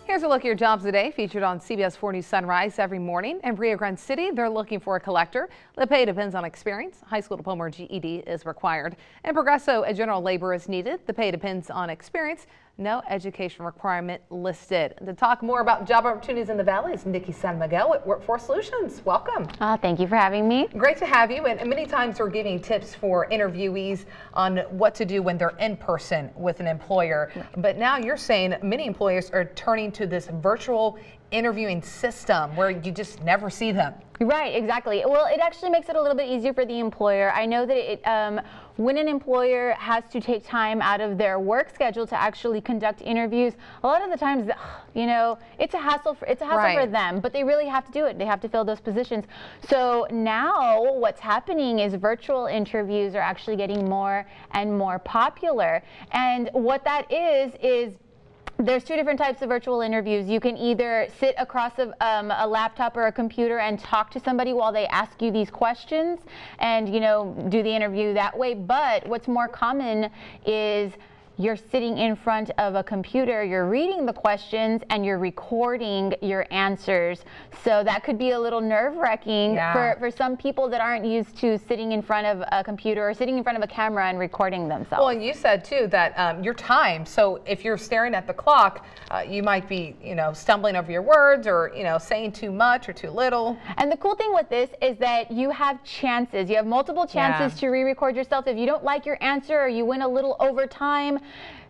Here's a look at your jobs today, featured on CBS 4 News Sunrise every morning. In Rio Grande City, they're looking for a collector. The pay depends on experience. High school diploma or GED is required. In Progresso, a general labor is needed. The pay depends on experience. No education requirement listed. To talk more about job opportunities in the Valley is Nikki San Miguel at Workforce Solutions. Welcome. Thank you for having me. Great to have you. And many times we're giving tips for interviewees on what to do when they're in person with an employer. But now you're saying many employers are turning to this virtual interviewing system where you just never see them. Right, exactly. Well, it actually makes it a little bit easier for the employer. I know that when an employer has to take time out of their work schedule to actually conduct interviews, a lot of the times, it's a hassle for them, but they really have to do it. They have to fill those positions. So now what's happening is virtual interviews are actually getting more and more popular. And what that is there's two different types of virtual interviews. You can either sit across a laptop or a computer and talk to somebody while they ask you these questions and, do the interview that way. But what's more common is you're sitting in front of a computer, you're reading the questions, and you're recording your answers. So that could be a little nerve-wracking for some people that aren't used to sitting in front of a computer or sitting in front of a camera and recording themselves. Well, and you said too that your time, so if you're staring at the clock, you might be, stumbling over your words or, saying too much or too little. And the cool thing with this is that you have chances. You have multiple chances to re-record yourself. If you don't like your answer or you went a little over time,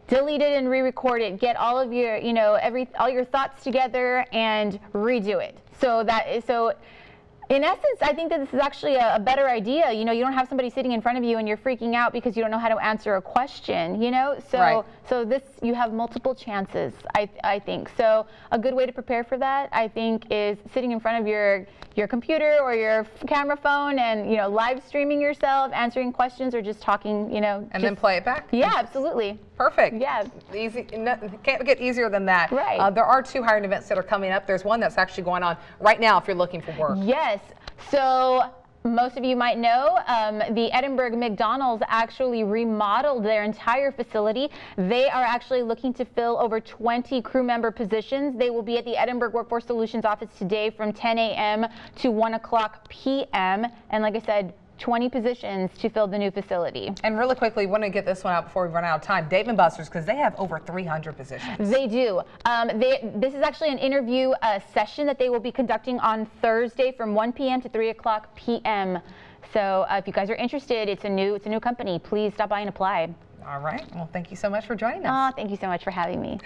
delete it and re-record it. Get all of your, all your thoughts together and redo it. So in essence, I think that this is actually a better idea. You don't have somebody sitting in front of you and you're freaking out because you don't know how to answer a question, So this, you have multiple chances, I think. So a good way to prepare for that, I think, is sitting in front of your computer or your camera phone and, live streaming yourself, answering questions or just talking, And then play it back? Yeah, absolutely. Perfect. Yeah. Easy. Can't get easier than that. Right. There are two hiring events that are coming up. There's one that's actually going on right now if you're looking for work. Yes. So most of you might know the Edinburgh McDonald's actually remodeled their entire facility. They are actually looking to fill over 20 crew member positions. They will be at the Edinburgh Workforce Solutions office today from 10 a.m. to 1 p.m. And like I said, 20 positions to fill the new facility. And really quickly, we want to get this one out before we run out of time. Dave & Buster's, because they have over 300 positions. They do. This is actually an interview session that they will be conducting on Thursday from 1 p.m. to 3 p.m. So if you guys are interested, it's a new company. Please stop by and apply. All right. Well, thank you so much for joining us. Thank you so much for having me.